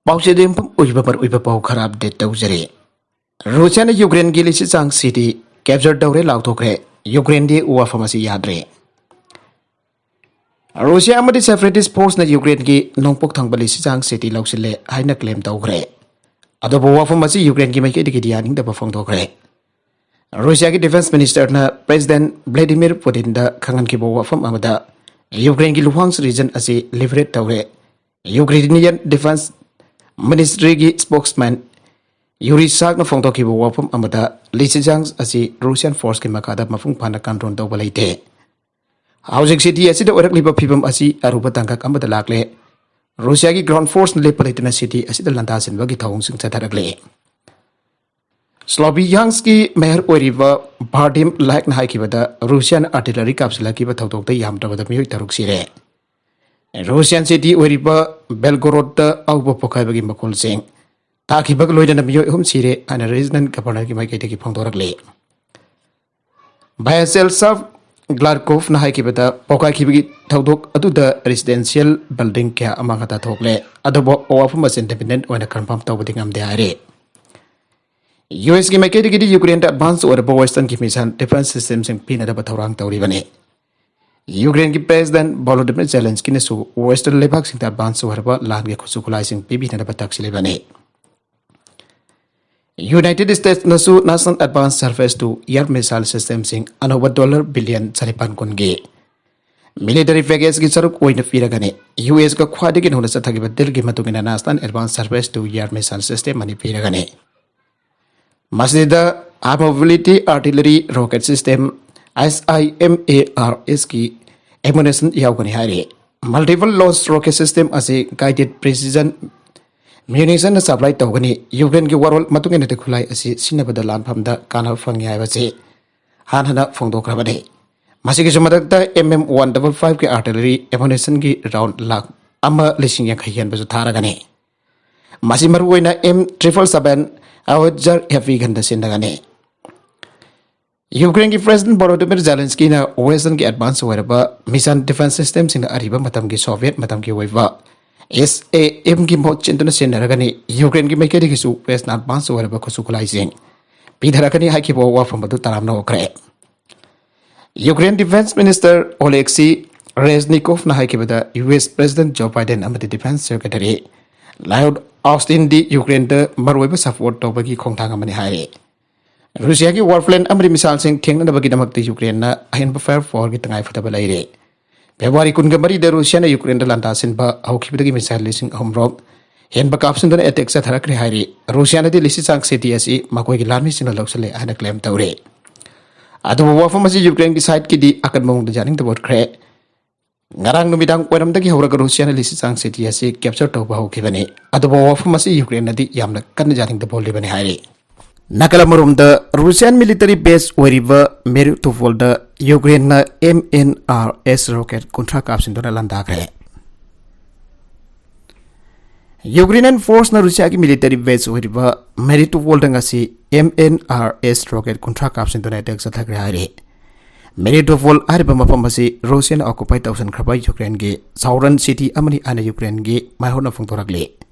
Pausedem Ujbapar Ujbapau Karab de Tozere. Russian Ukraine Gilisang City, captured Dore Lautokre, Ukraine de Uafamasi Yadre. Russia Amadi separatist force na Ukraine ki Nongpok Tangbalisang City Lausile, Haina claim Dogre. Adobo Wafamasi Ukraine ki make it Gidianing the Bafong Dogre. Russia ki defense minister na President Vladimir Putin da Kangan Kibo Wafam Amada, Ukraine ki Luhansk region as a liberate Dogre. Ukrainian defense Ministry ki spokesman Yuri Sak na phongtok ki wafam amada lisijang asi Russian force ki makada mafung phana control tawba leite housing city asi da orak liba phibam asi aruba tangkak amada lakle Russia ki ground force na lepalaitna city asi da landasin bagi thawung sing chatarakle Slovianski mayor oriva Bardim like na haikibada Russian artillery capsule ki ba thawtok ta yam tabada miyoi taruk sire Russian city oriba Belgorod aubo pokai bagi makul sing taki bag loida na miyo hum sire ana resident governor ki mai kete ki phongdorak le Bayasel Sav Glarkov na hai ki bata pokai ki bagi thaudok adu da residential building kya amanga ta thokle adobo ofum independent oina confirm tawbading am de are US ki mai kete ki Ukraine da advance or western ki mission defense systems sing pina da bathorang tawri bane Ukraine ki President Volodymyr Zelensky ne su Western lebak sing advance warba lan ge khusukulai sing pibi na batak sile bane United States na su National Advanced Surface to Air Missile System sing anoba $1 billion saripan kun ge military package ki saruk oina piragane US ka khwadi ki hona sathagi badel gi matungina National Advanced Surface to Air Missile System mani piragane masjida high mobility artillery rocket system SIMARS की ammunition यावगनी हारे multiple launch rocket system असे guided precision munition supply तवगनी Ukraine की warol मतुंगे नते खुलाई असे सिनबदा लानफमदा काना fungi हाइबसे हानहना फोंदोखरबने मासिकी जुमदकता MM155 के artillery ammunition की round lakh अमा लिसिंग यांखैयन बजु थारगने मासि मरुओइना M777 Jahaj heavy गंदा सिनगने Ukraine ki President Volodymyr Zelensky na Western ki advance waraba mission defense system sing ariba matam ki Soviet matam ki waiva SAM ki mot chintuna senaragani Ukraine ki maikedi ki su West advance waraba khusukulai sing pidharakani haki bo wa from badu taramna okre Ukraine Defense Minister Oleksiy Reznikov na haki bada US President Joe Biden amati Defense Secretary Lloyd Austin di Ukraine da marwaiba support tawbagi khongthang amani haire Russia ki warplane amri misal sing thengna da bagi damak te Ukraine na ahin ba fire for gi tangai fataba laire February kun ga mari da Russia na Ukraine da landa sin ba hauki bidagi misal lising homrom hen ba kapsin da attack sa tharakri hairi Russia na di lisi sang city asi makoi gi larmi sin loksale ana claim tawre adu wa fa masi Ukraine ki side ki di akan mong da janing da bot kre ngarang numidang poram da ki hawra ga Russia na lisi sang city asi capture to ba hauki bane adu wa fa masi Ukraine na di yamna kan janing da bol bane hairi Nakalamurum the Russian military base wherever Mariupol the Ukraine na MNRS rocket contract caption dona landakre. Ukrainian force na Russia ki military base wherever Mariupol the ngasi MNRS rocket contract caption dona attack sathakre hare. Mariupol ariba mapamasi Russian occupied thousand kraba Ukraine ge Sauran city amani ana Ukraine ge mahona phungtorakle.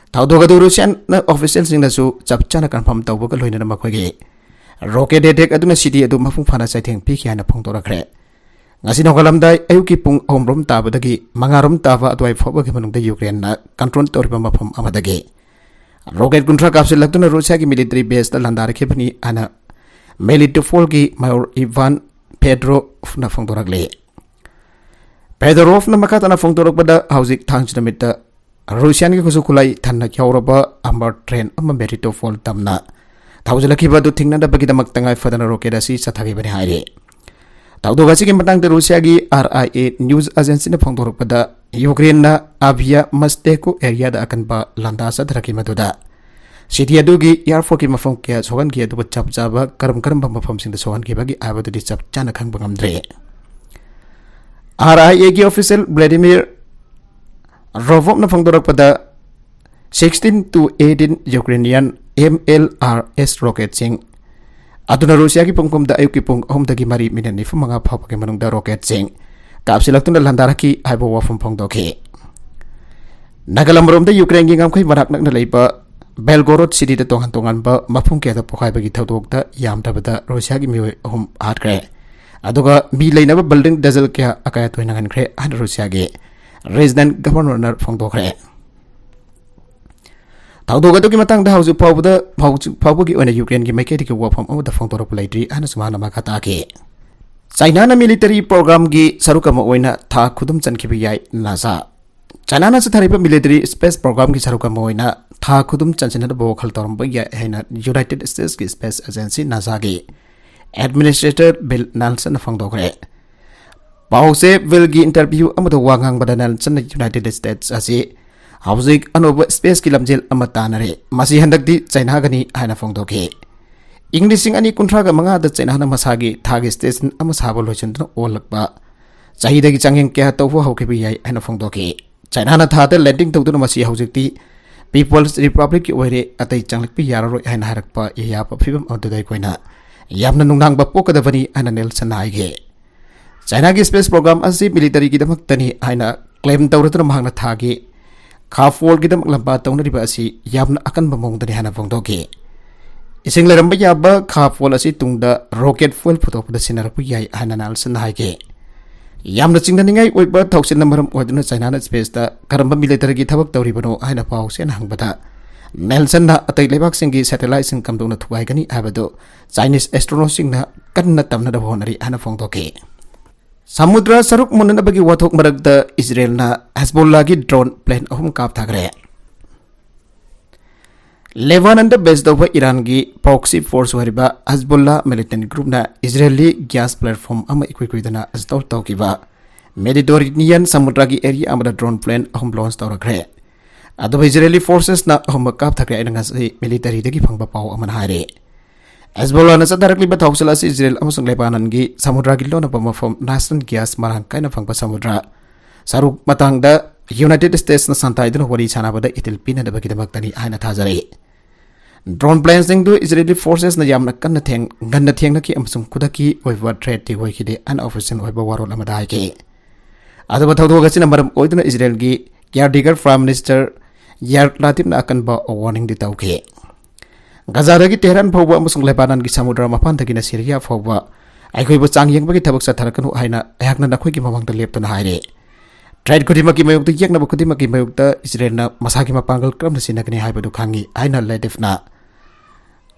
Taudoga Russian na officials sing na su chapchana confirm tawba ka loina na makhoi rocket attack aduna city adu mafung phana saitheng pi khiana phongtorakre ngasi nogalamdai ayuki pung omrom tabadagi mangarom taba adwai phoba ki manung da Ukraine na control toriba mafam amadagi rocket kuntra capsule laktuna Russia ki military base da landar khebani ana Melitopol ki mayor Ivan Pedrov na phongtorakle Pedrov na makata na phongtorak bada hauzik thangchinamita Russian ki khusukulai thanna kyauraba amber train ama Melitopol tamna thawjalaki badu thingna da bagi damak tangai fadana rocket asi sathagi bani haire tawdogasi ki matang de Russia ki RIA news agency na phongdorok pada Ukraine na Avia Masteko area da akan ba landa sa thraki maduda city adu gi air force ki mafam kya sogan ki adu chap jaba karam ba mafam sing da sogan ki bagi abadu di chap chana khang bangam dre RIA ki official Vladimir Rovov na phongdorok pada 16 to 18 Ukrainian MLRS rocket sing aduna Russia ki pungkum da ayuki pung dagi mari minani fumanga phapa ke manung da rocket sing kapsilak tuna landara ki aibo wa phongdokhe Nagalamrom Ukraine Yamkai Marak Nagalipa Belgorod City the Tongan Tonganba Mapunke the Pokabagi Tadokta Yam Tabata Rosiagi home hardcre. Adoga Bilay never building Dazzle Kia Akayatwinagan Cre and Rosiagi. Resident Governor from Dokre. Taudoga Matang the house of Pawagi when a Ukraine make work from over the Fontoropolitry and Sumana Makataki. China military program gi Sarukama Oina Ta Kudum Chankibiyai NASA. China Sataripa military space program gi Sarukama Oina Ta Kudum Chanchinada Bokal Tormbaya and United States Space Agency NASA gi. Administrator Bill Nelson Fongdogre. Pause will gi interview Amado Wangang Bada Nelson United States as a housing and space kilamjil Amatanare. Masi Handaki China Gani Hana Fongdoke. English ani kuntraga manga the China Masagi Tagi Station Amasabo Lotion Olakba. Sahida Changing Kia Tofu Hokibi and Fongdoke. China Tata lending to the Masi Hosiki. People's Republic were at a Changli Yaro and Harakpa Yap film of the Daquina. Yamna Nunang Bapoka the Vani and Nelson Aige. China space program as the military Gidamatani Aina claimed Tauratram Hana Tagi. Kafol Gidam Lamba Tonribasi Yamna Akan Bamong the Hana Fongdoke. Ising Larambaya ba Kafol as it tungda rocket fuel put up the Sinarapuya and Nelson Haige. Yamna Chinganingai with bird talks in number of ordinary China space the Karamba military Gitabak Toribano and a pause and Hangbata. Nelson na atay lebak singi satellites in Kamdona Tuaigani Abado, Chinese astronauts na Kanna Tamna the Honori and a Fongdoke. Samudra Saruk Munabagi Watok Marag the Israel na Hezbollah drone plane of Kap Tagre. Lebanon and the best of Iran gi proxy force wariba Hezbollah militant group na Israeli gas platform ama equiquidana as Tokiva. Mediterranean Samudragi area amada drone plane of launch Toragre. Ado Israeli forces na homakap thakre nangasi military dagi phangba pau aman haire. Hezbollah na sa directly batawsala si Israel amasung Lebanon gi samudra gi lona pama from national gas marang kaina phangba samudra. Saruk matang da United States na santay dun wari sana bada itilpina da bagi dabaktani aina thazare. Drone planes ding do Israeli forces na yamna kanna theng ganna theng na ki amasung kudaki over threat ti hoi kide an official over warol amadai ke. Ado batawdo ga sina maram oiduna Israel gi caretaker Prime Minister Yair Lapid na akan ba warning ditaw ke. Gaza dagi Tehran phawa amasung Lebanon gi samudra mapan dagi na Syria phawa ay koi ba changyang bagi tabak sa tharakanu haina ayak na nakoi gi mamang lepto na haire. Trade kudima ki mayuk yak na kudima ki mayuk ta Israel na masagi mapanggal kram na sinagni hai badu khangi haina letif na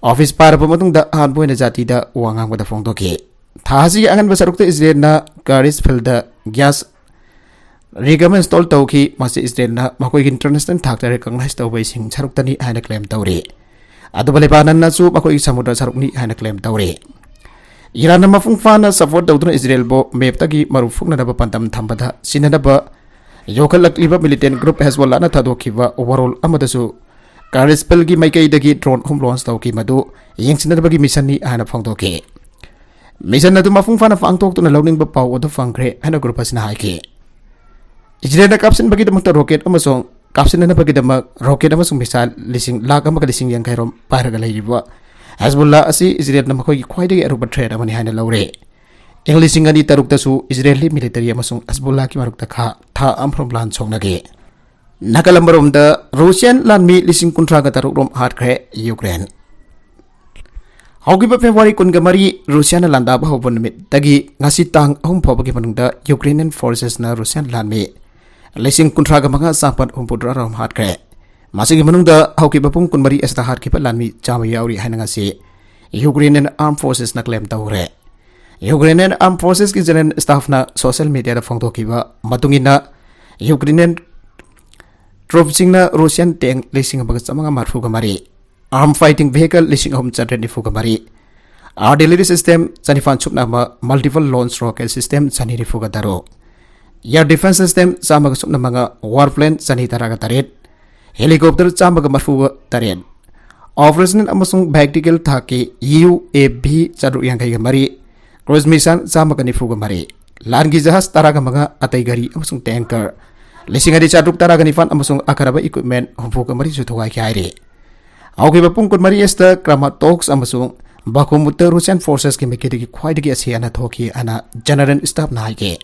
office para pamatung da hanboy na jati da wangang bada phongdo ke. Thasi angan ba saruk ta Israel na Garis field da gas Rigam install Toki must Israel na Makoi international thak recognized the way sing Saruktani and a claim Tauri. Adobalebanan Nasu Makoi Samudra Sarukni and a claim Tauri. Iran Mafungfana support the Israel bo Meptagi Marufuna Pantam Tambada, Sinadaba, Yokalak Liba militant group has Walana Tadokiva overall Amadasu. Garis Pelgi Makai the drone home launch Toki Madu, Yang Sinabagi Misani and a Fongdoke. Misana to Mafungfana Fangtok to the loading Bapa or the Fangre and a group as Nike. Israel na kapsin bagi damak ta rocket amasong kapsin na bagi damak rocket amasong misal lising laga makalising yang kairom para galay riba. Hezbollah asi Israel na makoy kwai dagi aruba trade amani haina laure. Ing lising ani taruk tasu Israeli military amasong Hezbollah ki maruk ta kha tha amphrom plan song nage. Nakalambarom da Russian lanmi lising kuntra ga taruk rom Yaokhre Ukraine. Haugiba February kun gamari Russian landa ba hobon mit tagi ngasi tang hum phobagi manungda Ukrainian forces na Russian lanmi Lesing kuntraga mga sapat umpudra ram Yaokhre. Masigi manungda haukiba pung kunmari esta Yaokhre lanmi chama yauri hainanga si Ukrainian Armed Forces na claim tawre. Ukrainian Armed Forces ki general staff na social media da phongto kiba matungina Ukrainian troops na Russian tank lesing bagas mga marfu gamari. Armed fighting vehicle lesing hom chadreni fu gamari. Artillery system sanifan chup na multiple launch rocket system saniri fu gadaro. Air defense system sama ga na mga warplane sanitara ga taret. Helicopter sama ga marfu taret. Operational amasung tactical thaki UAV chadru yang kai mari. Cruise mission sama ga nifu ga mari. Langi jahaz tara ga mga atay gari amasung tanker. Lising adi chadruk tara ga nifan amasung akaraba equipment humpu ga mari sutuwai kairi. Auki bapung kun mari esta krama talks amasung bakumutta Russian forces ki mekedi ki khwai dagi asi ana thoki ana general staff na haike.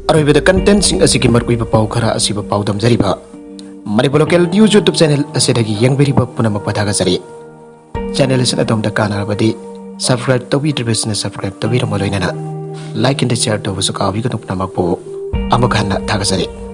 Aroi beda content sing asiki markui ba pau khara asi ba pau dam jari ba Manipur Local News YouTube channel asidagi yangbiriba punamak pathagazari. Channel is atomda kanarabadi subscribe tawi business subscribe tawi ramaloinana like and share to sukawi kanupnamak po amakhanna thagazari.